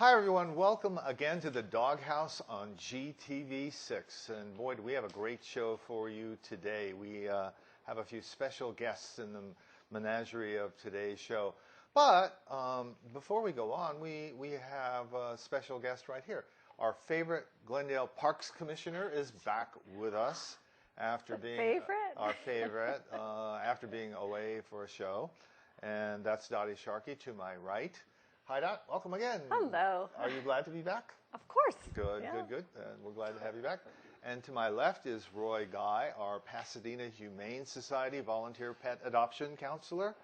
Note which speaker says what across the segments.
Speaker 1: Hi everyone, welcome again to the Doghouse on GTV6. And boy, do we have a great show for you today. We have a few special guests in the menagerie of today's show. But before we go on, we have a special guest right here. Our favorite Glendale Parks Commissioner is back with us after our favorite after being away for a show. And that's Dottie Sharkey to my right. Hi, Dot. Welcome again.
Speaker 2: Hello.
Speaker 1: Are you glad to be back?
Speaker 2: Of course.
Speaker 1: Good, yeah. Good. And we're glad to have you back. And to my left is Roy Guy, our Pasadena Humane Society volunteer pet adoption counselor.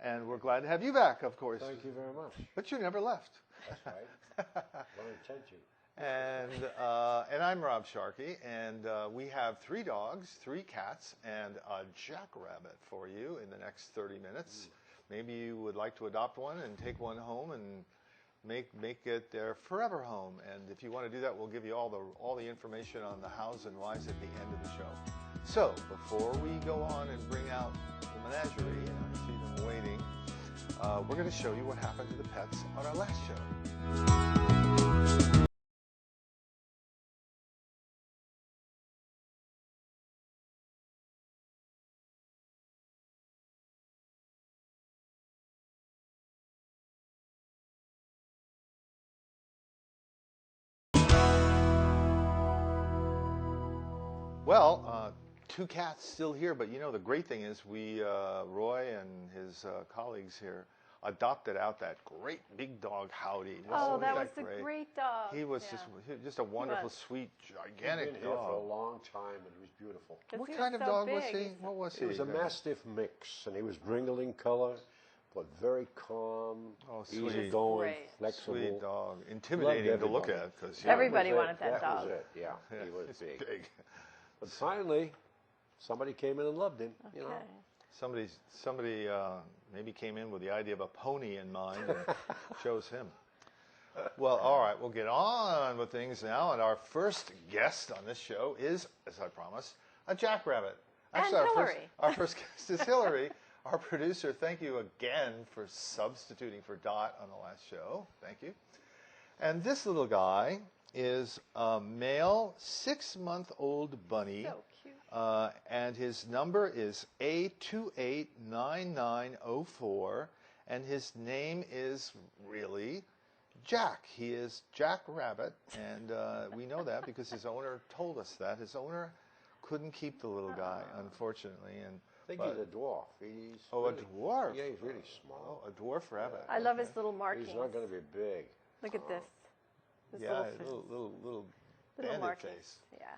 Speaker 1: And we're glad to have you back, of course.
Speaker 3: Thank you very much.
Speaker 1: But you never left.
Speaker 3: That's right. Don't intend to.
Speaker 1: And I'm Rob Sharkey, and we have 3 dogs, 3 cats, and a jackrabbit for you in the next 30 minutes. Maybe you would like to adopt one and take one home and make it their forever home. And if you want to do that, we'll give you all the information on the hows and whys at the end of the show. So before we go on and bring out the menagerie, and I see them waiting, we're going to show you what happened to the pets on our last show. Well, 2 cats still here, but you know the great thing is Roy and his colleagues here adopted out that great big dog Howdy.
Speaker 2: That was a great dog.
Speaker 1: He was just a wonderful, sweet, gigantic
Speaker 3: He'd been here
Speaker 1: dog.
Speaker 3: for a long time, and he was beautiful.
Speaker 1: What kind of dog was he? What was he?
Speaker 3: He was a Mastiff mix, and he was brindle in color, but very calm, easygoing, flexible.
Speaker 1: Sweet dog, intimidating to look at.
Speaker 2: Everybody wanted that dog.
Speaker 3: That was it, yeah. He was big. But
Speaker 1: So,
Speaker 3: finally, somebody came in and loved him.
Speaker 2: Okay.
Speaker 3: You know,
Speaker 1: somebody maybe came in with the idea of a pony in mind and chose him. Well, all right, we'll get on with things now. And our first guest on this show is, as I promised, a jackrabbit. Actually,
Speaker 2: and Hillary.
Speaker 1: Our first guest is Hillary, our producer. Thank you again for substituting for Dot on the last show. Thank you. And this little guy is a male 6-month-old bunny.
Speaker 2: So cute.
Speaker 1: And his number is A289904, and his name is really Jack. He is Jack Rabbit, and we know that because his owner told us that. His owner couldn't keep the little guy, unfortunately. And
Speaker 3: I think he's a dwarf. He's
Speaker 1: a dwarf.
Speaker 3: Yeah, he's really small.
Speaker 1: Oh, a dwarf rabbit.
Speaker 2: I love his little markings.
Speaker 3: He's not going to be big.
Speaker 2: Look at this. His
Speaker 1: little bandit
Speaker 2: markings.
Speaker 1: face.
Speaker 2: Yeah.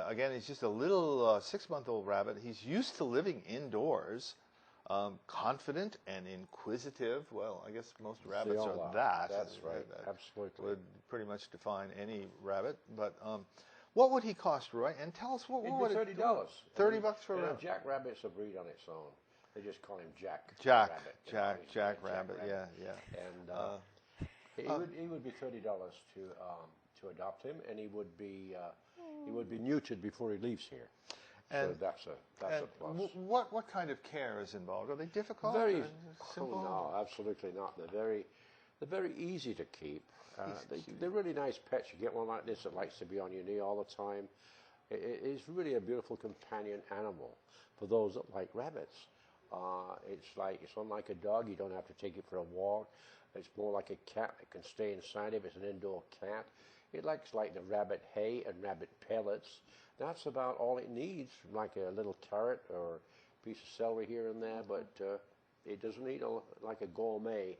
Speaker 1: Again, he's just a little 6-month-old rabbit. He's used to living indoors, confident and inquisitive. Well, I guess most rabbits are that.
Speaker 3: That's right. Absolutely.
Speaker 1: Would pretty much define any rabbit. But what would he cost, Roy? And tell us what would
Speaker 3: $30.
Speaker 1: $30 for a rabbit.
Speaker 3: Jack Rabbit's a breed on its own. They just call him Jack.
Speaker 1: Jack
Speaker 3: Rabbit.
Speaker 1: Jack Rabbit. Yeah.
Speaker 3: And he would be $30 to adopt him, and he would be neutered before he leaves here.
Speaker 1: And,
Speaker 3: so that's a plus.
Speaker 1: What kind of care is involved? Are they difficult?
Speaker 3: Very
Speaker 1: simple?
Speaker 3: Oh, no, absolutely not. They're very easy to keep. They're really nice pets. You get one like this that likes to be on your knee all the time. It's really a beautiful companion animal for those that like rabbits. It's unlike a dog. You don't have to take it for a walk. It's more like a cat that can stay inside if it's an indoor cat. It likes like the rabbit hay and rabbit pellets. That's about all it needs, like a little carrot or a piece of celery here and there, but it doesn't eat like a gourmet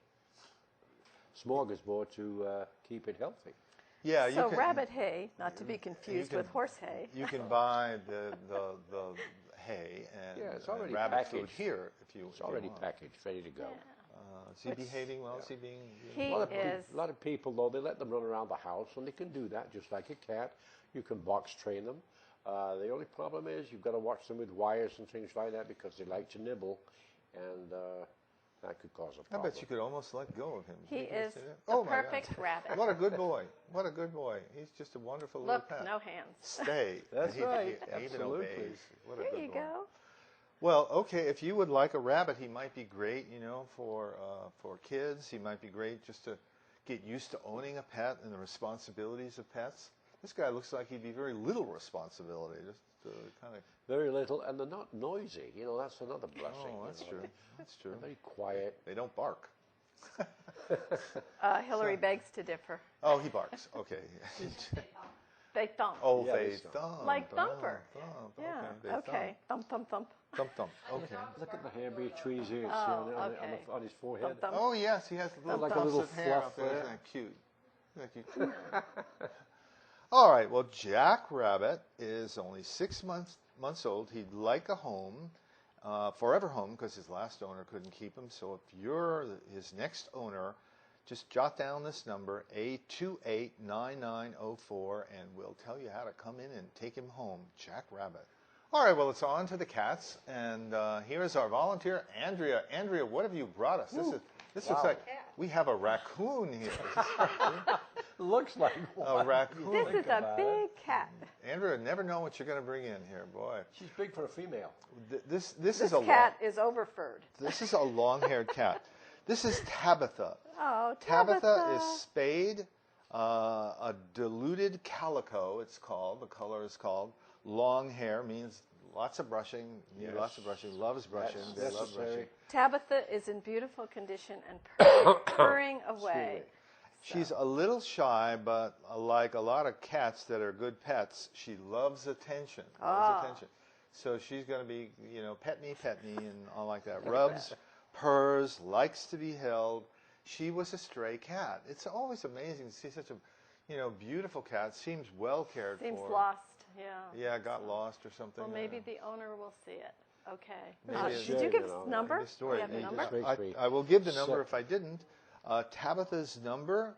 Speaker 3: smorgasbord to keep it healthy.
Speaker 1: Yeah.
Speaker 2: So rabbit hay, not to be confused with horse hay.
Speaker 1: You can buy the hay and
Speaker 3: it's already
Speaker 1: rabbit
Speaker 3: packaged.
Speaker 1: food here if you.
Speaker 3: It's already packaged, ready to go.
Speaker 2: Yeah.
Speaker 1: Is he behaving well? Is he being?
Speaker 2: He
Speaker 3: A lot of people, though, they let them run around the house, and they can do that just like a cat. You can box train them. The only problem is you've got to watch them with wires and things like that because they like to nibble, and that could cause a problem.
Speaker 1: I bet you could almost let go of him.
Speaker 2: He is the perfect rabbit.
Speaker 1: What a good boy. What a good boy. He's just a wonderful little pet.
Speaker 2: Look, no hands.
Speaker 1: Stay.
Speaker 3: That's right.
Speaker 1: He even obeys. What a
Speaker 2: There
Speaker 1: good
Speaker 2: you
Speaker 1: boy.
Speaker 2: go.
Speaker 1: Well, okay, if you would like a rabbit, he might be great, for kids. He might be great just to get used to owning a pet and the responsibilities of pets. This guy looks like he'd be very little responsibility, just kind of.
Speaker 3: Very little, and they're not noisy. You know, that's another blessing.
Speaker 1: Oh, that's true. That's true.
Speaker 3: They're very quiet.
Speaker 1: They don't bark.
Speaker 2: Hillary begs to differ.
Speaker 1: Oh, he barks. Okay.
Speaker 2: They thump.
Speaker 1: Oh,
Speaker 3: Yeah,
Speaker 1: they
Speaker 3: they
Speaker 1: thump.
Speaker 2: Like thumper.
Speaker 1: Thump.
Speaker 2: Yeah.
Speaker 1: Okay.
Speaker 2: Thump, thump, thump.
Speaker 1: Thump, thump. Okay.
Speaker 3: Look at the hair between his ears,
Speaker 2: Oh,
Speaker 3: see, on his forehead.
Speaker 2: Thump, thump.
Speaker 1: Oh, yes, he has little
Speaker 3: Like a
Speaker 1: clumps
Speaker 3: little
Speaker 1: of hair
Speaker 3: fluff
Speaker 1: up there.
Speaker 3: there.
Speaker 1: Isn't that cute? Isn't that cute? All right, well, Jack Rabbit is only 6 months old. He'd like a home, forever home, because his last owner couldn't keep him. So if you're his next owner, just jot down this number, A289904, and we'll tell you how to come in and take him home, Jack Rabbit. All right, well, it's on to the cats, and here's our volunteer, Andrea. Andrea, what have you brought us? This looks like we have a raccoon here.
Speaker 3: Looks like
Speaker 1: A raccoon.
Speaker 2: This is a big cat.
Speaker 1: Andrea, never know what you're going to bring in here, boy.
Speaker 3: She's big for a female.
Speaker 1: This
Speaker 2: This cat is overfurred.
Speaker 1: This is a long-haired cat. This is Tabitha.
Speaker 2: Oh,
Speaker 1: Tabitha is spayed, a diluted calico, it's called. The color is called. Long hair means lots of brushing,
Speaker 3: Yes.
Speaker 1: lots of brushing, loves brushing,
Speaker 3: That's
Speaker 1: they love brushing.
Speaker 3: necessary.
Speaker 2: Tabitha is in beautiful condition and purring away.
Speaker 1: She's a little shy, but like a lot of cats that are good pets, she loves attention. Loves attention. So she's going to be, pet me, and all like that. Rubs, purrs, likes to be held. She was a stray cat. It's always amazing to see such a, beautiful cat. Seems well cared for.
Speaker 2: Seems lost, yeah.
Speaker 1: Yeah, got lost or something.
Speaker 2: Well, maybe the owner will see it. Okay.
Speaker 1: Maybe
Speaker 2: Did you give us the number? Do you have the number?
Speaker 1: I will give the number if I didn't. Tabitha's number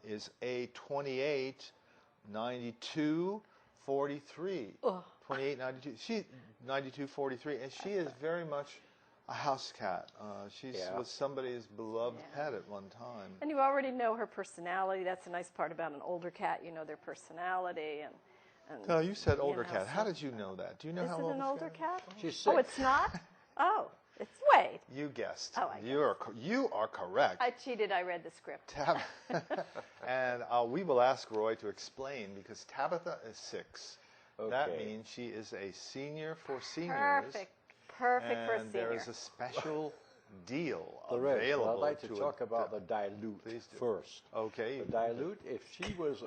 Speaker 1: is A289243. 2892. She 9243, and she is very much a house cat. She was somebody's beloved pet at one time.
Speaker 2: And you already know her personality. That's a nice part about an older cat. You know their personality and
Speaker 1: No, you said older cat. How did you know that? Do you know
Speaker 2: is
Speaker 1: how
Speaker 2: it
Speaker 1: old
Speaker 2: an
Speaker 1: this
Speaker 2: older
Speaker 1: cat?
Speaker 2: cat?
Speaker 3: She's 6.
Speaker 2: Oh, it's not? Oh, it's Wade.
Speaker 1: You guessed.
Speaker 2: Oh, I
Speaker 1: You are correct.
Speaker 2: I cheated. I read the script.
Speaker 1: And we will ask Roy to explain because Tabitha is 6.
Speaker 3: Okay.
Speaker 1: That means she is a senior for seniors.
Speaker 2: Perfect for a senior.
Speaker 1: And there is a special deal
Speaker 3: There is.
Speaker 1: available.
Speaker 3: Well, I'd like to talk about the dilute first.
Speaker 1: Okay.
Speaker 3: The dilute, if she was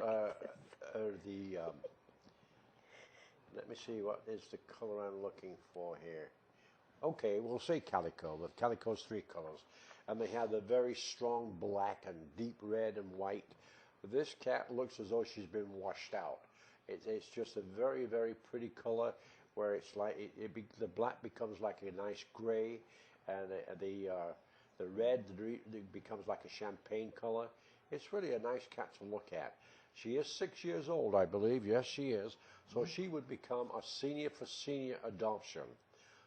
Speaker 3: let me see, what is the color I'm looking for here? Okay, we'll say calico. The calico's 3 colors. And they have the very strong black and deep red and white. This cat looks as though she's been washed out. It's just a very, very pretty color where it's like, the black becomes like a nice gray, and the red becomes like a champagne color. It's really a nice cat to look at. She is 6 years old, I believe. Yes, she is. So she would become a senior for senior adoption.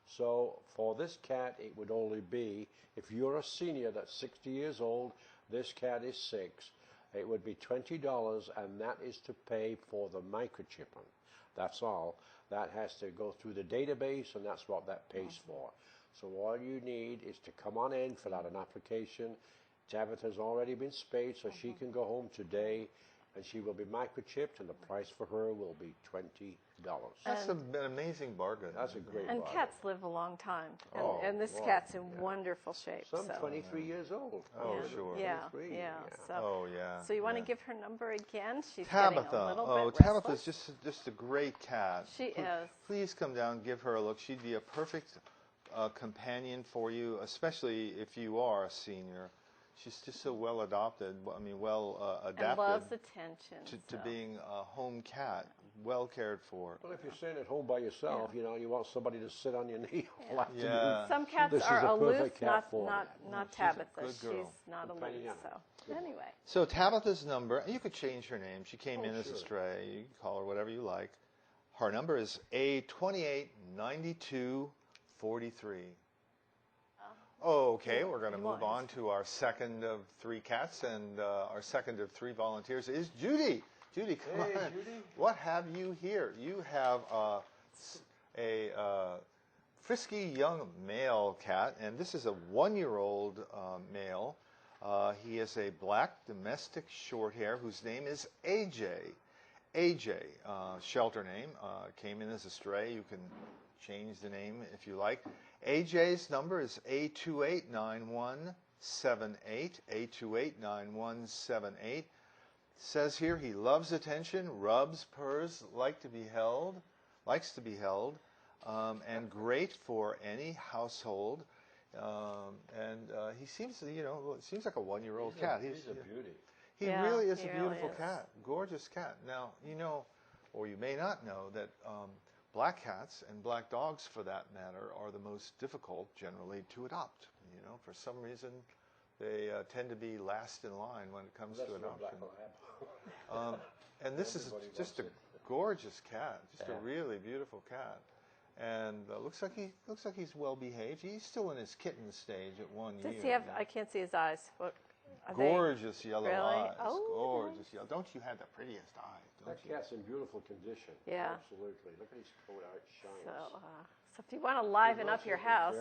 Speaker 3: So for this cat, it would only be, if you're a senior that's 60 years old, this cat is 6, it would be $20, and that is to pay for the microchipping. That's all. That has to go through the database, and that's what that pays for. So all you need is to come on in, fill out an application. Tabitha's already been spayed, so she can go home today, and she will be microchipped, and the price for her will be $20.
Speaker 1: That's an amazing bargain.
Speaker 3: That's a great
Speaker 2: And
Speaker 3: bargain.
Speaker 2: cats live a long time. And,
Speaker 3: Oh,
Speaker 2: and this
Speaker 3: boy,
Speaker 2: cat's in wonderful shape.
Speaker 3: Some
Speaker 2: so.
Speaker 3: 23 years old.
Speaker 1: Oh, sure.
Speaker 2: Yeah,
Speaker 3: 23,
Speaker 2: yeah. So,
Speaker 1: Oh, yeah.
Speaker 2: so you want to
Speaker 1: yeah.
Speaker 2: give her number again? She's getting a
Speaker 1: Tabitha.
Speaker 2: little
Speaker 1: Oh,
Speaker 2: bit
Speaker 1: Tabitha's
Speaker 2: restless.
Speaker 1: just a great cat.
Speaker 2: She is.
Speaker 1: Please come down and give her a look. She'd be a perfect companion for you, especially if you are a senior. She's just so well adopted. I mean, well adapted.
Speaker 2: And loves attention.
Speaker 1: To being a home cat, well cared for.
Speaker 3: Well, if you're staying at home by yourself, you know, you want somebody to sit on your knee all afternoon.
Speaker 1: Yeah.
Speaker 2: Some cats
Speaker 3: This is
Speaker 2: are
Speaker 3: a
Speaker 2: aloof,
Speaker 3: perfect cat for her.
Speaker 2: not Tabitha.
Speaker 1: good girl.
Speaker 2: She's not aloof.
Speaker 3: Companion.
Speaker 2: So anyway,
Speaker 1: So Tabitha's number, you could change her name. She came in as a
Speaker 3: sure.
Speaker 1: stray. You can call her whatever you like. Her number is A289243. Okay, we're going to move on to our second of 3 cats, and our second of 3 volunteers is Judy. Judy, come on.
Speaker 3: Judy.
Speaker 1: What have you here? You have a frisky young male cat, and this is a 1-year-old male. He is a black domestic short hair whose name is AJ. AJ, shelter name, came in as a stray. You can change the name if you like. AJ's number is A289178. A289178. Says here he loves attention, rubs, purrs, likes to be held, and great for any household. He seems, seems like a 1-year-old cat.
Speaker 3: He's a beauty.
Speaker 1: He
Speaker 2: Yeah,
Speaker 1: really is
Speaker 2: he
Speaker 1: a beautiful
Speaker 2: really is.
Speaker 1: cat, gorgeous cat. Now, or you may not know that black cats and black dogs, for that matter, are the most difficult generally to adopt. For some reason, they tend to be last in line when it comes to adoption. And this is just a gorgeous cat, just a really beautiful cat. And looks like he's well behaved. He's still in his kitten stage at 1 year.
Speaker 2: Does he have? I can't see his eyes. What? Are
Speaker 1: Gorgeous yellow
Speaker 2: really?
Speaker 1: eyes.
Speaker 2: Oh,
Speaker 1: gorgeous yellow. Don't you have the prettiest eyes?
Speaker 3: That cat's in beautiful condition.
Speaker 2: Yeah.
Speaker 3: Absolutely. Look at his coat, how it shines.
Speaker 2: So if you want to liven up your house,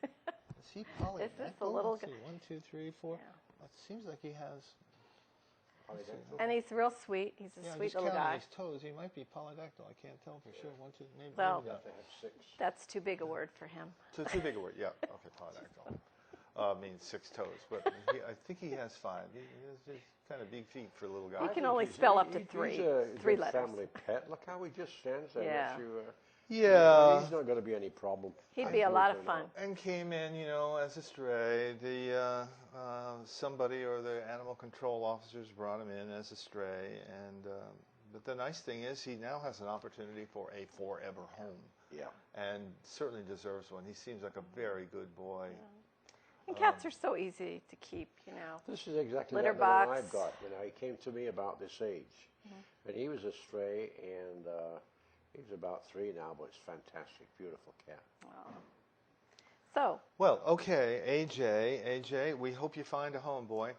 Speaker 1: Is he polydactyl?
Speaker 2: Is this a little
Speaker 1: Let's see, 1, 2, 3, 4.
Speaker 2: Yeah.
Speaker 1: It seems like he has.
Speaker 2: and he's real sweet. He's a sweet little guy.
Speaker 1: His toes. He might be polydactyl. I can't tell for sure. 1, 2, maybe.
Speaker 2: Well,
Speaker 1: maybe
Speaker 3: They have 6.
Speaker 2: that's too big a word for him.
Speaker 1: too big a word. Yeah. Okay. Polydactyl. Means 6 toes, but I think he has 5. He has kind of big feet for a little guy.
Speaker 2: He can only spell up to 3.
Speaker 3: He's a
Speaker 2: 3
Speaker 3: good
Speaker 2: letters.
Speaker 3: family pet. Look how he just stands there.
Speaker 2: Yeah.
Speaker 1: Yeah.
Speaker 3: He's not going to be any problem.
Speaker 2: He'd be a lot of fun.
Speaker 1: And came in, as a stray. Somebody or the animal control officers brought him in as a stray, but the nice thing is he now has an opportunity for a forever home.
Speaker 3: Yeah.
Speaker 1: And certainly deserves one. He seems like a very good boy.
Speaker 2: Yeah. And cats are so easy to keep,
Speaker 3: This is exactly
Speaker 2: Litter
Speaker 3: the one
Speaker 2: box.
Speaker 3: I've got. He came to me about this age. And he was a stray, and he's about 3 now, but it's fantastic, beautiful cat.
Speaker 2: So,
Speaker 1: Well, okay, AJ, we hope you find a home, boy.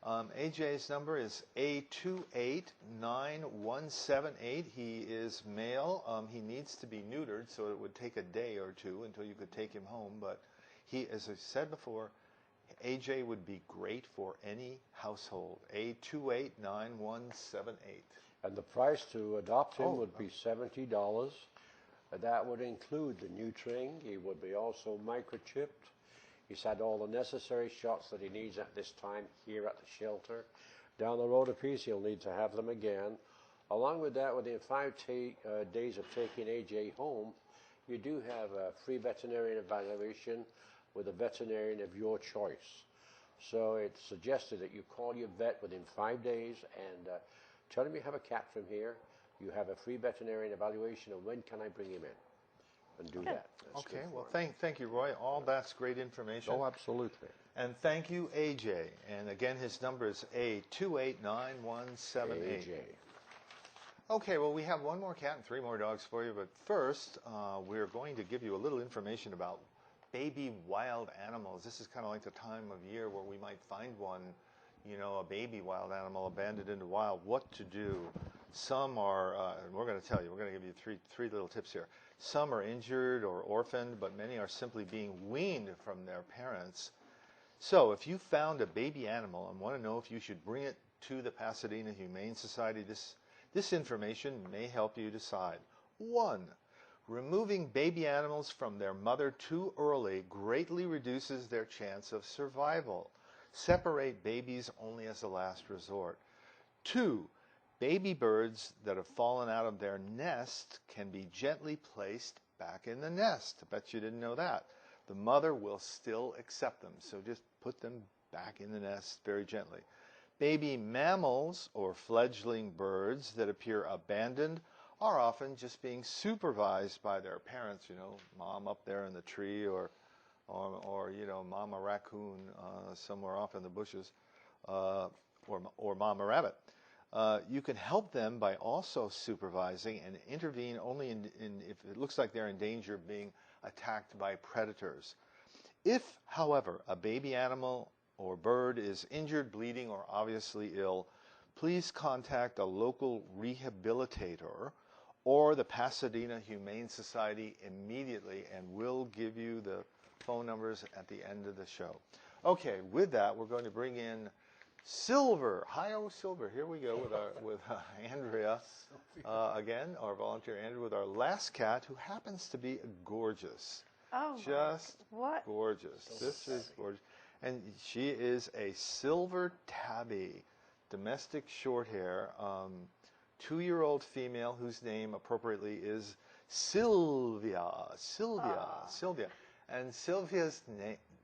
Speaker 1: AJ's number is A289178. He is male. He needs to be neutered, so it would take a day or 2 until you could take him home. But he, as I said before, AJ would be great for any household. A289178.
Speaker 3: And the price to adopt him would be $70. That would include the neutering. He would be also microchipped. He's had all the necessary shots that he needs at this time here at the shelter. Down the road a piece, he'll need to have them again. Along with that, within 5 days of taking AJ home, you do have a free veterinarian evaluation with a veterinarian of your choice. So it's suggested that you call your vet within 5 days and tell him you have a cat from here. You have a free veterinarian evaluation, and when can I bring him in? And do that. That's
Speaker 1: Okay,
Speaker 3: good
Speaker 1: well,
Speaker 3: for him.
Speaker 1: thank you, Roy. All that's great information.
Speaker 3: Oh, absolutely.
Speaker 1: And thank you, AJ. And again, his number is A289178.
Speaker 3: AJ.
Speaker 1: Okay, well, we have 1 more cat and 3 more dogs for you. But first, we're going to give you a little information about baby wild animals. This is kind of like the time of year where we might find one, a baby wild animal abandoned in the wild. What to do? Some are, and we're going to tell you, we're going to give you three little tips here. Some are injured or orphaned, but many are simply being weaned from their parents. So if you found a baby animal and want to know if you should bring it to the Pasadena Humane Society, this information may help you decide. 1. Removing baby animals from their mother too early greatly reduces their chance of survival. Separate babies only as a last resort. 2. Baby birds that have fallen out of their nest can be gently placed back in the nest. I bet you didn't know that. The mother will still accept them, so just put them back in the nest very gently. Baby mammals or fledgling birds that appear abandoned are often just being supervised by their parents, mom up there in the tree or mama raccoon somewhere off in the bushes, or mama rabbit. You can help them by also supervising and intervene only if it looks like they're in danger of being attacked by predators. If, however, a baby animal or bird is injured, bleeding, or obviously ill, please contact a local rehabilitator or the Pasadena Humane Society immediately, and we'll give you the phone numbers at the end of the show. Okay, with that, we're going to bring in Silver. Hi-oh, Silver. Here we go with Andrea again, our volunteer Andrea, with our last cat, who happens to be gorgeous.
Speaker 2: Oh,
Speaker 1: just
Speaker 2: what?
Speaker 1: Gorgeous. This is gorgeous. And she is a silver tabby, domestic short hair, 2-year-old female whose name appropriately is Sylvia. Sylvia. And Sylvia's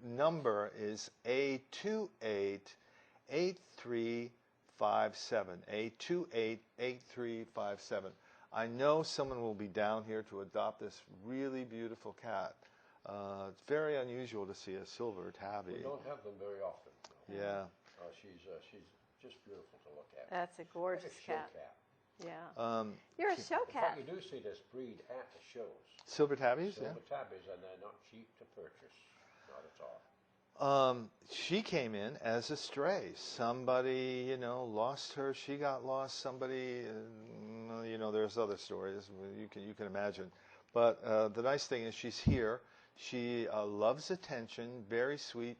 Speaker 1: number is A288357. A288357. I know someone will be down here to adopt this really beautiful cat. It's very unusual to see a silver tabby.
Speaker 3: We don't have them very often. No.
Speaker 1: Yeah.
Speaker 3: She's just beautiful to look at.
Speaker 2: That's a gorgeous
Speaker 3: like a show cat.
Speaker 2: Yeah. You're a show
Speaker 3: In
Speaker 2: cat.
Speaker 3: fact, you do see this breed at the shows.
Speaker 1: Silver tabbies?
Speaker 3: Silver
Speaker 1: Yeah.
Speaker 3: tabbies, and they're not cheap to purchase. Not at all.
Speaker 1: She came in as a stray. Somebody, lost her. She got lost. Somebody, there's other stories you can imagine. But the nice thing is she's here. She loves attention. Very sweet.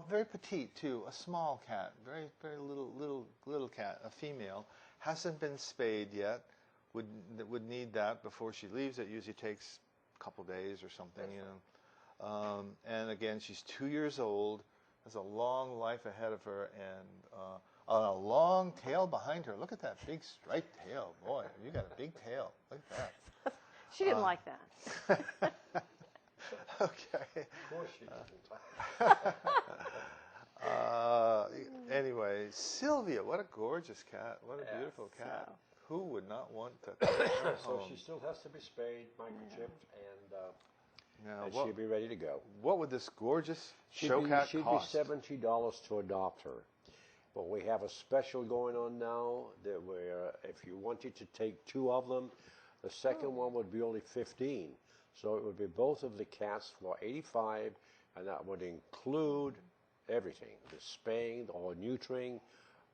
Speaker 1: Very petite too. A small cat. Very very little cat. A female. Hasn't been spayed yet. Would need that before she leaves. It usually takes a couple days or something. And again, she's 2 years old, has a long life ahead of her, and a long tail behind her. Look at that big striped tail. Boy, you got a big tail. Look at that.
Speaker 2: She didn't like that.
Speaker 1: Okay.
Speaker 3: Of course she didn't.
Speaker 1: Anyway, Sylvia, what a gorgeous cat. What a beautiful cat.
Speaker 2: So.
Speaker 1: Who would not want to
Speaker 3: So she still has to be spayed, microchipped,
Speaker 1: Now,
Speaker 3: and she'll be ready to go.
Speaker 1: what would this gorgeous show cat
Speaker 3: She'd
Speaker 1: cost?
Speaker 3: be $70 to adopt her. But we have a special going on now that where if you wanted to take 2 of them, the second one would be only $15. So it would be both of the cats for $85, and that would include everything: the spaying, or neutering,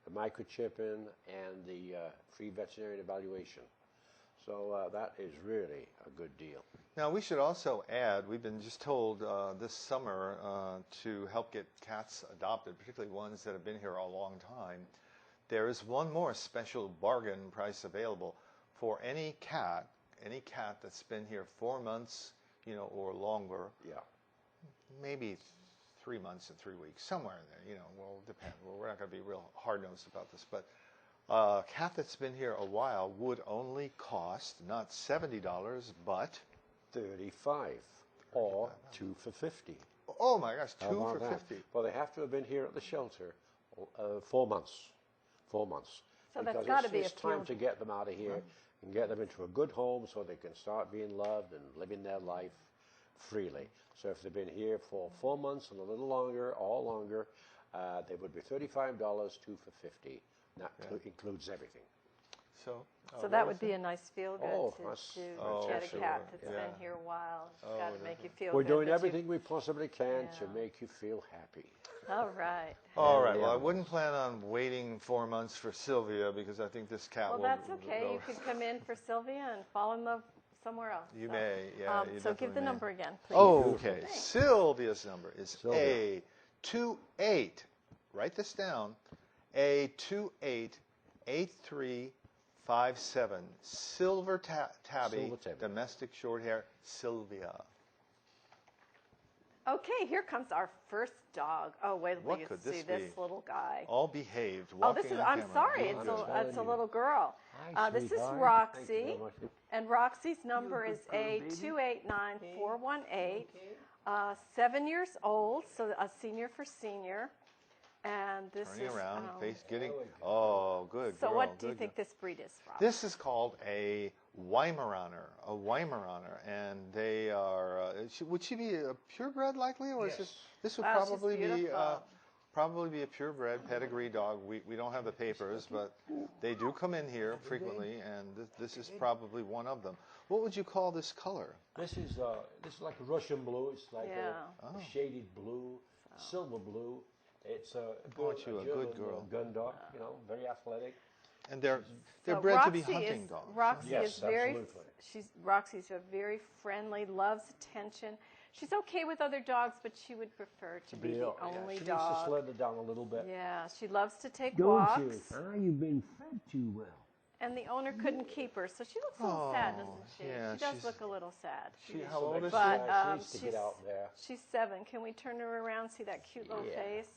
Speaker 3: the microchipping, and the free veterinary evaluation. So that is really a good deal.
Speaker 1: Now, we should also add, we've been just told this summer to help get cats adopted, particularly ones that have been here a long time. There is one more special bargain price available for any cat that's been here 4 months, or longer.
Speaker 3: Yeah.
Speaker 1: Maybe 3 months and 3 weeks, somewhere in there, will depend. Well, we're not going to be real hard-nosed about this, but a cat that's been here a while would only cost not $70, but
Speaker 3: $35, or 2 for $50.
Speaker 1: oh my gosh,
Speaker 3: How
Speaker 1: 2
Speaker 3: about
Speaker 1: for
Speaker 3: that?
Speaker 1: 50.
Speaker 3: Well, they have to have been here at the shelter 4 months. 4 months.
Speaker 2: So that's
Speaker 3: Because
Speaker 2: gotta be
Speaker 3: it's
Speaker 2: a
Speaker 3: time
Speaker 2: field.
Speaker 3: to get them out of here and get them into a good home so they can start being loved and living their life freely. So if they've been here for 4 months and a little longer, or longer, they would be $35, 2 for $50. That includes everything.
Speaker 1: So
Speaker 2: that would be a nice feel good
Speaker 3: Oh,
Speaker 2: to
Speaker 3: that's-
Speaker 2: get a
Speaker 3: absolutely.
Speaker 2: cat that's
Speaker 1: Yeah.
Speaker 2: been here a while. It's got to make you feel
Speaker 3: We're
Speaker 2: good.
Speaker 3: doing
Speaker 2: that you-
Speaker 3: everything we possibly can to
Speaker 2: Yeah.
Speaker 3: make you feel happy.
Speaker 2: All right.
Speaker 1: all right. Well, I
Speaker 3: animals.
Speaker 1: wouldn't plan on waiting 4 months for Sylvia because I think this cat
Speaker 2: Well,
Speaker 1: will.
Speaker 2: that's okay. You could come in for Sylvia and fall in love somewhere else.
Speaker 1: You
Speaker 2: So,
Speaker 1: may, yeah. You
Speaker 2: so give
Speaker 1: definitely
Speaker 2: the
Speaker 1: may.
Speaker 2: number again, please.
Speaker 1: Oh, okay. Sylvia's number is
Speaker 3: Sylvia.
Speaker 1: A28. Write this down. A288357. Silver tabby,
Speaker 3: Silver tabby.
Speaker 1: domestic short hair, Sylvia.
Speaker 2: Okay, here comes our first dog. Oh, wait till
Speaker 1: What
Speaker 2: you
Speaker 1: could
Speaker 2: see
Speaker 1: this
Speaker 2: this
Speaker 1: be?
Speaker 2: little guy.
Speaker 1: All behaved.
Speaker 2: Oh,
Speaker 1: Walking
Speaker 2: this is,
Speaker 1: on
Speaker 2: I'm
Speaker 1: camera.
Speaker 2: sorry,
Speaker 1: Good,
Speaker 2: it's
Speaker 1: good.
Speaker 2: a little girl.
Speaker 3: Hi,
Speaker 2: This is
Speaker 3: sweetheart.
Speaker 2: Roxy,
Speaker 3: Thank you very much.
Speaker 2: and Roxy's number is A289418. 7 years old, so a senior for senior. And this
Speaker 1: Turning
Speaker 2: is.
Speaker 1: around, face getting. Oh, good.
Speaker 2: So
Speaker 1: girl,
Speaker 2: what do you
Speaker 1: good
Speaker 2: think
Speaker 1: girl.
Speaker 2: this breed is from?
Speaker 1: This is called a Weimaraner, and they are. Would she be a purebred likely, or is this would
Speaker 2: Wow, she's
Speaker 1: probably
Speaker 2: beautiful.
Speaker 1: be a purebred pedigree dog. We don't have the papers, but they do come in here frequently, and this is probably one of them. What would you call this color?
Speaker 3: This is like a Russian blue. It's like
Speaker 2: Yeah.
Speaker 3: a shaded blue, silver blue. It's a
Speaker 1: Aren't you a good
Speaker 3: German,
Speaker 1: girl?
Speaker 3: gun dog. Very athletic.
Speaker 1: And they're
Speaker 2: So
Speaker 1: bred to be
Speaker 2: Roxy
Speaker 1: hunting
Speaker 2: is,
Speaker 1: dogs.
Speaker 2: Roxy
Speaker 3: Yes,
Speaker 2: is very.
Speaker 3: absolutely.
Speaker 2: Roxy's a very friendly, loves attention. She's okay with other dogs, but she would prefer to be the only
Speaker 3: she
Speaker 2: dog.
Speaker 3: needs to slither down a little bit.
Speaker 2: Yeah, she loves to take
Speaker 4: Don't
Speaker 2: walks.
Speaker 4: you? You've been fed too well.
Speaker 2: And the owner couldn't keep her, so she looks a little sad, doesn't she?
Speaker 1: yeah,
Speaker 2: she does
Speaker 1: she's-
Speaker 2: look a little sad.
Speaker 1: How old is she?
Speaker 2: But
Speaker 3: She needs to get out there.
Speaker 2: she's 7. Can we turn her around? See that cute little
Speaker 3: Yeah.
Speaker 2: face?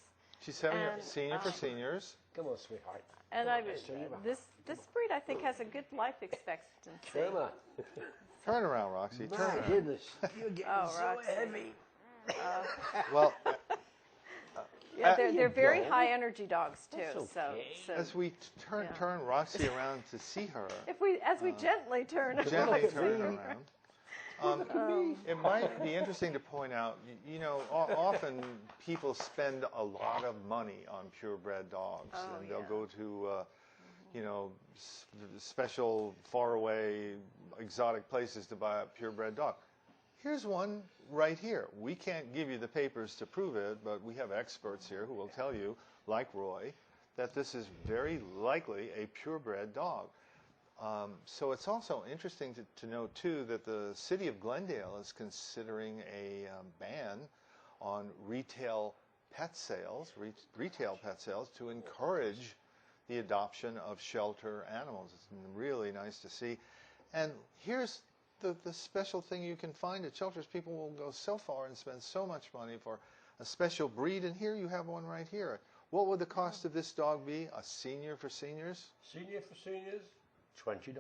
Speaker 1: She's 7
Speaker 2: And,
Speaker 1: senior for seniors.
Speaker 3: Come on, sweetheart.
Speaker 2: And
Speaker 3: Come on, let's turn you around.
Speaker 2: this breed I think has a good life expectancy.
Speaker 3: Come on.
Speaker 1: Turn around, Roxy. Turn
Speaker 4: My
Speaker 1: around.
Speaker 4: goodness, you're getting
Speaker 2: Oh,
Speaker 4: so
Speaker 2: Roxy.
Speaker 4: heavy.
Speaker 1: Well,
Speaker 2: Yeah, they're very high energy dogs too.
Speaker 3: That's
Speaker 2: So,
Speaker 3: okay.
Speaker 2: so
Speaker 1: as we turn Roxy around to see her,
Speaker 2: as we gently turn her.
Speaker 1: gently turn her around. It might be interesting to point out, you know, often people spend a lot of money on purebred dogs, and they'll go to, you know, special, faraway, exotic places to buy a purebred dog. Here's one right here. We can't give you the papers to prove it, but we have experts here who will tell you, like Roy, that this is very likely a purebred dog. So it's also interesting to note, too, that the city of Glendale is considering a ban on retail pet sales to encourage the adoption of shelter animals. It's really nice to see. And here's the special thing you can find at shelters. People will go so far and spend so much money for a special breed, and here you have one right here. What would the cost of this dog be? A senior for seniors?
Speaker 3: Senior for seniors, $20.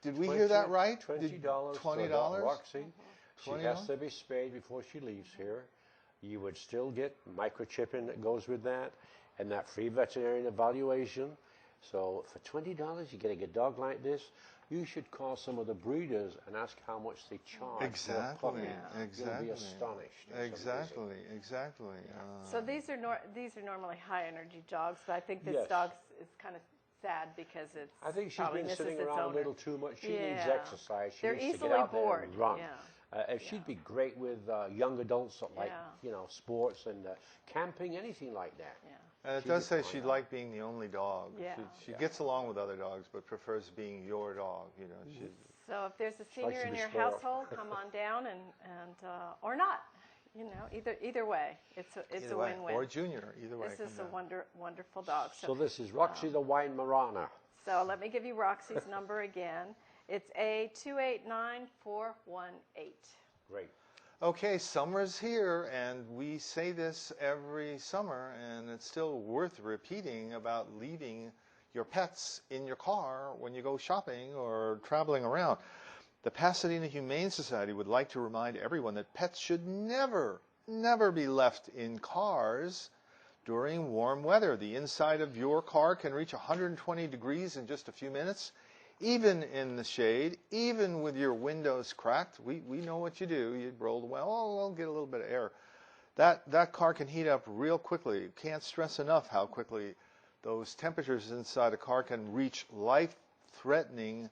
Speaker 1: Did we hear that right?
Speaker 3: $20.
Speaker 1: $20?
Speaker 3: Roxy. She
Speaker 1: $20?
Speaker 3: has to be spayed before she leaves here. You would still get microchipping that goes with that, and that free veterinarian evaluation. So for $20, you're getting a dog like this. You should call some of the breeders and ask how much they charge.
Speaker 1: Exactly.
Speaker 3: For a puppy.
Speaker 1: Exactly.
Speaker 3: You'll be astonished. It's amazing.
Speaker 1: Exactly.
Speaker 2: So these are normally high energy dogs, but I think this
Speaker 3: Yes.
Speaker 2: dog is kind of sad because it's
Speaker 3: I think she's
Speaker 2: probably
Speaker 3: been
Speaker 2: misses
Speaker 3: sitting
Speaker 2: its
Speaker 3: around a
Speaker 2: owner.
Speaker 3: little too much. She needs
Speaker 2: Yeah.
Speaker 3: exercise. She
Speaker 2: They're
Speaker 3: needs to
Speaker 2: easily
Speaker 3: get out
Speaker 2: bored.
Speaker 3: there and run.
Speaker 2: Yeah.
Speaker 3: She'd be great with young adults that like,
Speaker 2: Yeah.
Speaker 3: you know, sports and camping, anything like that.
Speaker 2: Yeah.
Speaker 1: And it
Speaker 3: She'd
Speaker 1: does
Speaker 3: be
Speaker 1: say
Speaker 3: fine.
Speaker 1: she'd like being the only dog.
Speaker 2: Yeah.
Speaker 1: She gets along with other dogs, but prefers being your dog. You know,
Speaker 2: So if there's a
Speaker 3: likes
Speaker 2: senior
Speaker 3: to
Speaker 2: in
Speaker 3: be
Speaker 2: your
Speaker 3: spoiled.
Speaker 2: household, come on down and or not. You know, either way, it's
Speaker 1: either
Speaker 2: a
Speaker 1: way,
Speaker 2: win-win.
Speaker 1: or junior, either way.
Speaker 2: This is
Speaker 1: come
Speaker 2: a
Speaker 1: down.
Speaker 2: wonderful dog.
Speaker 3: So this is Roxy the Weimaraner.
Speaker 2: So let me give you Roxy's number again. It's A289418.
Speaker 3: Great.
Speaker 1: Okay, summer's here, and we say this every summer, and it's still worth repeating about leaving your pets in your car when you go shopping or traveling around. The Pasadena Humane Society would like to remind everyone that pets should never be left in cars during warm weather. The inside of your car can reach 120 degrees in just a few minutes, even in the shade, even with your windows cracked. We know what you do. You roll the window, I'll get a little bit of air. That car can heat up real quickly. Can't stress enough how quickly those temperatures inside a car can reach life-threatening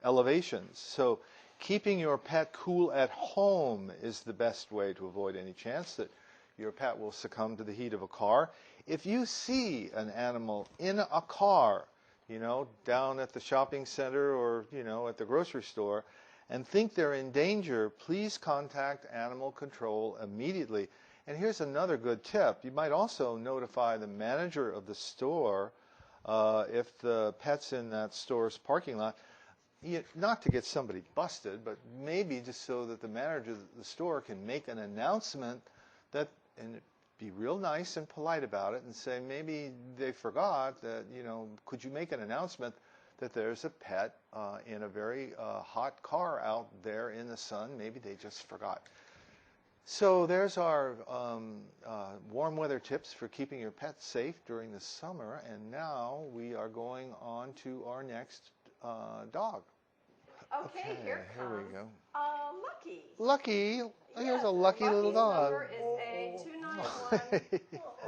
Speaker 1: elevations. So keeping your pet cool at home is the best way to avoid any chance that your pet will succumb to the heat of a car. If you see an animal in a car, you know, down at the shopping center or, you know, at the grocery store, and think they're in danger, please contact animal control immediately. And here's another good tip. You might also notify the manager of the store if the pet's in that store's parking lot. Not to get somebody busted, but maybe just so that the manager of the store can make an announcement that, and be real nice and polite about it and say maybe they forgot that, you know, could you make an announcement that there's a pet in a very hot car out there in the sun? Maybe they just forgot. So there's our warm weather tips for keeping your pet safe during the summer. And now we are going on to our next dog.
Speaker 2: Okay, here
Speaker 1: we
Speaker 2: comes
Speaker 1: go.
Speaker 2: Lucky.
Speaker 1: Lucky. Here's
Speaker 2: Yes,
Speaker 1: a lucky little
Speaker 2: Lucky's
Speaker 1: dog.
Speaker 2: number is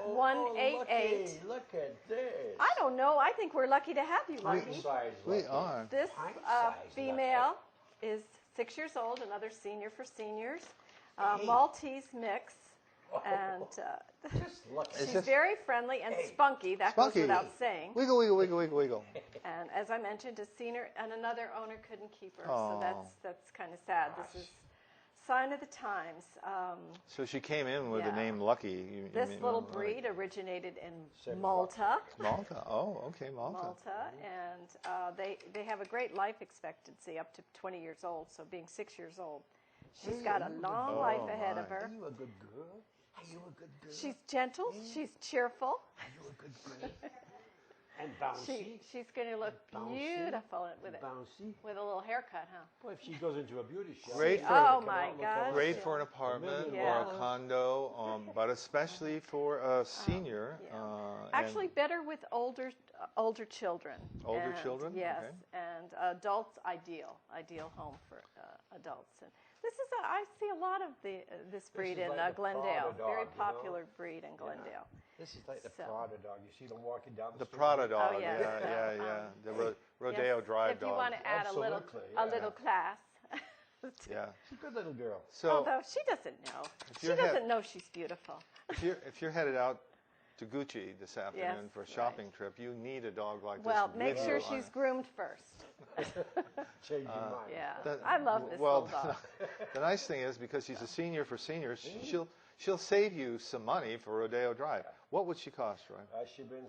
Speaker 2: A291188.
Speaker 3: Look at this.
Speaker 2: I don't know. I think we're lucky to have you, Lucky.
Speaker 3: Pint-sized
Speaker 1: We
Speaker 3: Lucky.
Speaker 1: are.
Speaker 2: This
Speaker 3: Pint-sized
Speaker 2: female is 6 years old, another senior for seniors. Maltese mix. And
Speaker 3: Just look at
Speaker 2: she's
Speaker 1: just-
Speaker 2: very friendly and spunky. That
Speaker 1: Spunky.
Speaker 2: goes without saying.
Speaker 1: Wiggle, wiggle, wiggle, wiggle, wiggle.
Speaker 2: And as I mentioned, a senior and another owner couldn't keep her,
Speaker 1: Aw.
Speaker 2: so that's kind of sad. This is sign of the times.
Speaker 1: So she came in with the
Speaker 2: Yeah.
Speaker 1: name Lucky. You
Speaker 2: This
Speaker 1: mean-
Speaker 2: little
Speaker 1: right.
Speaker 2: breed originated in
Speaker 3: Same as
Speaker 2: Malta.
Speaker 1: Malta. Oh, okay, Malta.
Speaker 2: Malta, and they have a great life expectancy up to 20 years old. So being 6 years old, she's got a long life ahead of
Speaker 1: my.
Speaker 2: her.
Speaker 4: Are you a good girl? Are you a good girl?
Speaker 2: She's gentle. She's cheerful.
Speaker 4: Are you a good girl? And bouncy.
Speaker 2: She's going to look
Speaker 4: Bouncy.
Speaker 2: beautiful with
Speaker 4: Bouncy.
Speaker 2: a little haircut, huh?
Speaker 3: Well, if she goes into a beauty shop,
Speaker 1: Great for-
Speaker 2: Oh
Speaker 3: it
Speaker 2: my
Speaker 3: cannot look
Speaker 2: gosh.
Speaker 1: Great for an apartment
Speaker 2: Yeah.
Speaker 1: or a condo, but especially for a senior.
Speaker 2: Yeah.
Speaker 1: and
Speaker 2: Actually, better with older children.
Speaker 1: Older
Speaker 2: And,
Speaker 1: children?
Speaker 2: yes,
Speaker 1: Okay.
Speaker 2: and adults ideal home for adults. And this is I see a lot of this breed
Speaker 3: is
Speaker 2: in
Speaker 3: like the
Speaker 2: Glendale.
Speaker 3: Prada dog,
Speaker 2: Very
Speaker 3: you know?
Speaker 2: popular breed in Glendale.
Speaker 3: this is like the
Speaker 2: So-
Speaker 3: Prada dog. You see them walking down the
Speaker 1: the
Speaker 3: street.
Speaker 1: Prada dog,
Speaker 2: Oh, yes.
Speaker 1: yeah. The Rodeo
Speaker 2: Yes,
Speaker 1: Drive
Speaker 2: if you
Speaker 1: dog.
Speaker 2: want to add a
Speaker 3: Absolutely,
Speaker 2: little class.
Speaker 1: Yeah.
Speaker 3: She's a good little girl.
Speaker 1: So
Speaker 2: Although she doesn't know. She
Speaker 1: you're
Speaker 2: doesn't know she's beautiful.
Speaker 1: if you're headed out to Gucci this afternoon
Speaker 2: Yes,
Speaker 1: for a shopping trip, you need a dog like
Speaker 2: Well,
Speaker 1: this.
Speaker 2: make
Speaker 1: with
Speaker 2: sure
Speaker 1: you on
Speaker 2: she's
Speaker 1: it.
Speaker 2: groomed first.
Speaker 3: Change your mind.
Speaker 2: Yeah,
Speaker 1: The-
Speaker 2: I love this
Speaker 1: well,
Speaker 2: little dog.
Speaker 1: The nice thing is because she's a senior for seniors, she'll save you some money for Rodeo Drive. What would she cost, right?
Speaker 3: Has she been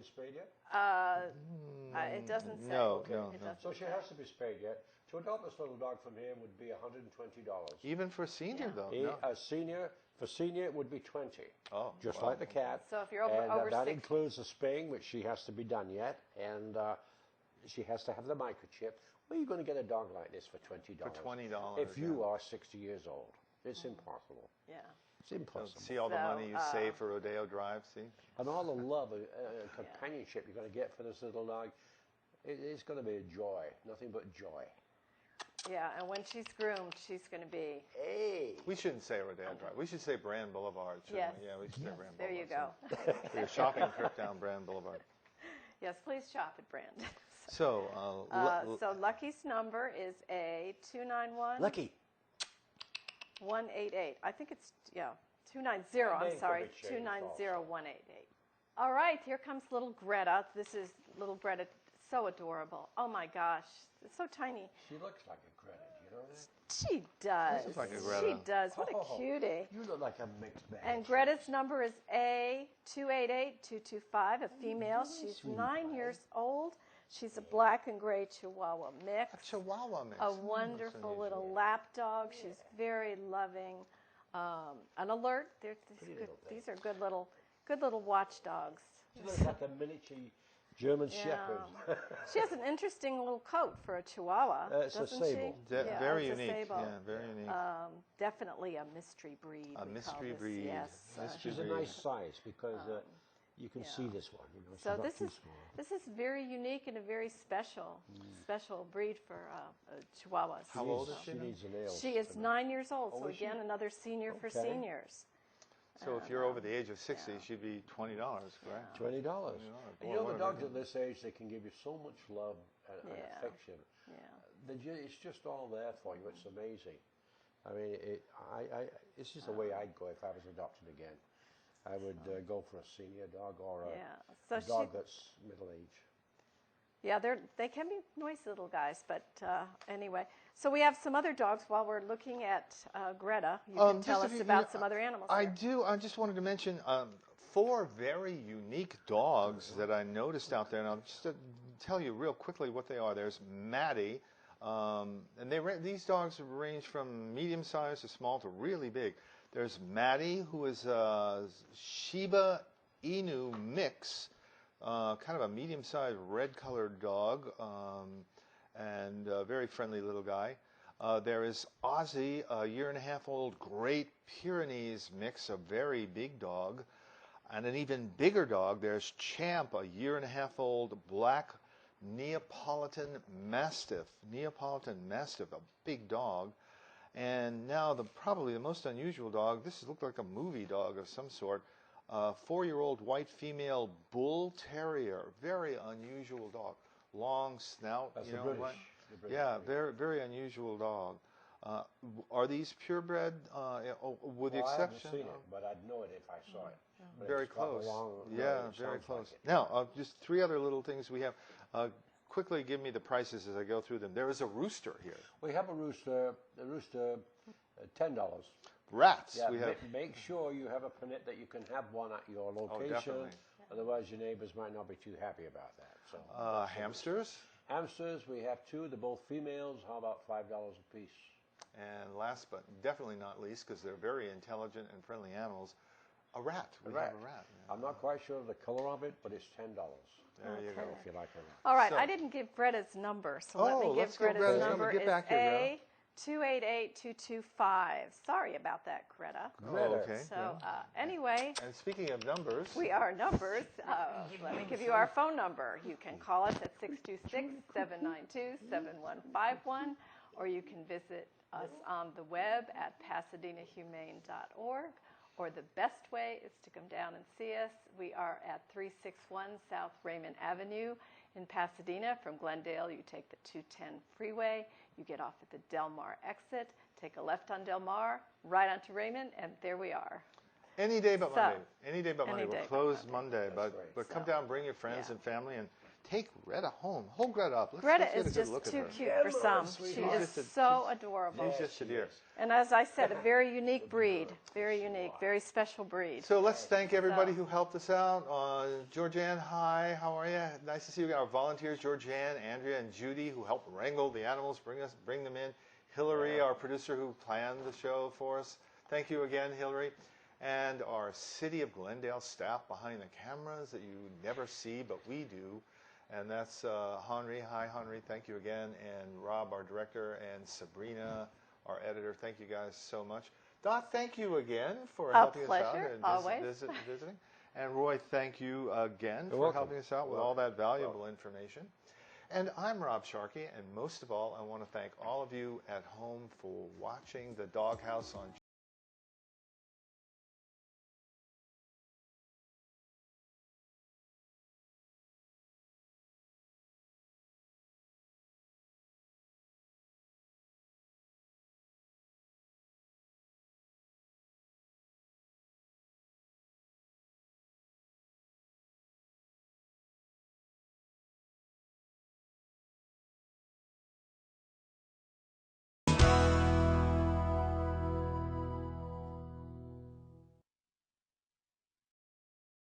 Speaker 3: spayed yet?
Speaker 2: It doesn't say.
Speaker 1: No,
Speaker 2: It
Speaker 1: no, no.
Speaker 2: doesn't
Speaker 3: So she
Speaker 2: say.
Speaker 3: has to be spayed yet. To adopt this little dog from here would be $120.
Speaker 1: Even for a senior,
Speaker 2: Yeah.
Speaker 1: though. No.
Speaker 3: For senior it would be 20.
Speaker 1: Oh,
Speaker 3: Just
Speaker 1: wow.
Speaker 3: like the cat.
Speaker 2: So if you're over-
Speaker 3: and,
Speaker 2: over
Speaker 3: that
Speaker 2: 60.
Speaker 3: includes the spaying, which she has to be done yet, and she has to have the microchip. Where are you going to get a dog like this for $20?
Speaker 1: For $20,
Speaker 3: If you
Speaker 1: yeah.
Speaker 3: are 60 years old, it's impossible.
Speaker 2: Yeah.
Speaker 3: It's impossible.
Speaker 1: See all the
Speaker 2: So,
Speaker 1: money you save for Rodeo Drive, see?
Speaker 3: And all the love and companionship you're going to get for this little dog, it's going to be a joy, nothing but joy.
Speaker 2: Yeah, and when she's groomed, she's going to be.
Speaker 3: Hey,
Speaker 1: We shouldn't say Rodeo Drive. We should say Brand Boulevard, shouldn't
Speaker 2: Yes.
Speaker 1: we? Yeah, we should say Brand
Speaker 2: There you
Speaker 1: Boulevard.
Speaker 2: go.
Speaker 1: So, for your shopping trip down Brand Boulevard.
Speaker 2: Yes, please shop at Brand.
Speaker 1: So,
Speaker 2: So Lucky's number is a 291
Speaker 3: Lucky.
Speaker 2: 188. I think it's 290. I'm
Speaker 3: Name
Speaker 2: sorry,
Speaker 3: could be changed
Speaker 2: 290-188. All right, here comes little Greta. This is little Greta, so adorable. Oh my gosh, it's so tiny.
Speaker 3: She looks like a Greta, you know that?
Speaker 2: She does.
Speaker 1: looks like a
Speaker 2: She
Speaker 1: Greta.
Speaker 2: does. What a
Speaker 3: Oh.
Speaker 2: cutie.
Speaker 3: You look like a mixed bag.
Speaker 2: And Greta's number is A288225, a female. She's 9 years old. She's a black and gray Chihuahua mix.
Speaker 1: a Chihuahua mix.
Speaker 2: A wonderful little lap dog. She's very loving, and alert. These are good little watchdogs.
Speaker 3: She looks like a miniature German Shepherd.
Speaker 2: She has an interesting little coat for a Chihuahua,
Speaker 3: It's a
Speaker 2: doesn't
Speaker 3: sable.
Speaker 2: she?
Speaker 1: Very
Speaker 2: it's a
Speaker 1: unique.
Speaker 2: sable.
Speaker 1: Yeah, very unique.
Speaker 2: Definitely a mystery breed.
Speaker 1: A
Speaker 2: we
Speaker 1: mystery
Speaker 2: call this.
Speaker 1: breed.
Speaker 2: Yes.
Speaker 1: Mystery
Speaker 3: She's a
Speaker 1: breed.
Speaker 3: nice size because you can see this one. You know, she's
Speaker 2: So
Speaker 3: not
Speaker 2: this
Speaker 3: too
Speaker 2: is
Speaker 3: small.
Speaker 2: very unique and a very special breed for Chihuahuas.
Speaker 1: How old is she
Speaker 3: She
Speaker 1: now?
Speaker 3: needs a nail.
Speaker 2: She is 9 years old, so
Speaker 3: is she?
Speaker 2: again, another senior for
Speaker 3: Okay.
Speaker 2: seniors.
Speaker 1: So if you're over the age of 60, she'd be $20, correct?
Speaker 3: $20. And you know,
Speaker 1: Boy,
Speaker 3: the dogs at this age, they can give you so much love and
Speaker 2: Yeah.
Speaker 3: affection.
Speaker 2: Yeah.
Speaker 3: It's just all there for you. It's amazing. I mean, it's just the way I'd go if I was adopted again. I would go for a senior dog or
Speaker 2: So
Speaker 3: a dog that's middle age.
Speaker 2: Yeah, they can be noisy little guys, but anyway. So we have some other dogs while we're looking at Greta. You can tell us about some other animals.
Speaker 1: I
Speaker 2: here.
Speaker 1: do. I just wanted to mention 4 very unique dogs that I noticed out there, and I'll just tell you real quickly what they are. There's Maddie, and these dogs range from medium size to small to really big. There's Maddie, who is a Shiba Inu mix, kind of a medium-sized red-colored dog, and a very friendly little guy. There is Ozzy, a 1.5-year-old Great Pyrenees mix, a very big dog. And an even bigger dog, there's Champ, a 1.5-year-old black Neapolitan Mastiff. A big dog. And now probably the most unusual dog, this looked like a movie dog of some sort, 4-year-old white female bull terrier. Very unusual dog. Long snout.
Speaker 3: That's
Speaker 1: you
Speaker 3: the
Speaker 1: know
Speaker 3: British.
Speaker 1: what?
Speaker 3: the British
Speaker 1: Yeah,
Speaker 3: breed.
Speaker 1: very, very unusual dog. Are these purebred, with the
Speaker 3: Well,
Speaker 1: exception?
Speaker 3: I haven't seen it, but I'd know it if I saw it. But
Speaker 1: Very
Speaker 3: it's got a
Speaker 1: close.
Speaker 3: long-
Speaker 1: Yeah,
Speaker 3: it
Speaker 1: very
Speaker 3: sounds
Speaker 1: close.
Speaker 3: like it.
Speaker 1: Now, just 3 other little things we have. Quickly give me the prices as I go through them. There is a rooster here.
Speaker 3: We have a rooster. The rooster $10.
Speaker 1: Rats.
Speaker 3: Yeah,
Speaker 1: We have
Speaker 3: make sure you have a permit that you can have one at your location.
Speaker 1: definitely.
Speaker 3: Otherwise, your neighbors might not be too happy about that. So
Speaker 1: hamsters.
Speaker 3: hamsters, we have 2. They're both females. How about $5 a piece?
Speaker 1: And last but definitely not least, because they're very intelligent and friendly animals, a rat. We have a rat.
Speaker 3: I'm not quite sure of the color of it, but it's $10.
Speaker 1: There you go.
Speaker 3: If you like a rat.
Speaker 2: All right,
Speaker 1: So-
Speaker 2: I didn't give Greta's number, so let me
Speaker 1: let's
Speaker 2: give
Speaker 1: give
Speaker 2: Greta's
Speaker 1: Greta's
Speaker 2: number.
Speaker 1: number. Get
Speaker 2: It's
Speaker 1: back here,
Speaker 2: A288-225. Sorry about that, Greta.
Speaker 1: Okay.
Speaker 2: So anyway,
Speaker 1: And speaking of numbers,
Speaker 2: we are numbers. Let me give you our phone number. You can call us at 626-792-7151, or you can visit us on the web at pasadenahumane.org, or the best way is to come down and see us. We are at 361 South Raymond Avenue in Pasadena. From Glendale, you take the 210 freeway, you get off at the Del Mar exit, take a left on Del Mar, right onto Raymond, and there we are.
Speaker 1: any day but
Speaker 2: So-
Speaker 1: Monday. Any day but
Speaker 2: Any
Speaker 1: Monday.
Speaker 2: day
Speaker 1: We're
Speaker 2: but
Speaker 1: closed
Speaker 2: Monday.
Speaker 1: Monday, but
Speaker 3: right.
Speaker 1: come
Speaker 2: So,
Speaker 1: down, bring your friends
Speaker 2: yeah.
Speaker 1: and family, and take Greta home. Hold Greta up. Let's
Speaker 2: Greta
Speaker 1: get a
Speaker 2: is
Speaker 1: good
Speaker 2: just
Speaker 1: look at
Speaker 2: too
Speaker 1: her.
Speaker 2: cute for some. She
Speaker 3: sweetheart.
Speaker 2: is so adorable.
Speaker 1: She's just a dear.
Speaker 2: And as I said, a very unique breed. Very unique, very special breed.
Speaker 1: So let's thank everybody
Speaker 2: So-
Speaker 1: who helped us out. Georgianne, hi, how are you? Nice to see you. Our volunteers, Georgianne, Andrea, and Judy, who helped wrangle the animals, bring them in. Hillary, our producer, who planned the show for us. Thank you again, Hillary. And our City of Glendale staff behind the cameras that you never see, but we do. And that's Henry. Hi, Henry. Thank you again. And Rob, our director, and Sabrina, our editor. Thank you guys so much. Dot, thank you again for helping us out
Speaker 2: pleasure,
Speaker 1: and
Speaker 2: always.
Speaker 1: visiting. And Roy, thank you again for
Speaker 3: welcome.
Speaker 1: helping us out with all that valuable information. And I'm Rob Sharkey, and most of all, I want to thank all of you at home for watching the Doghouse on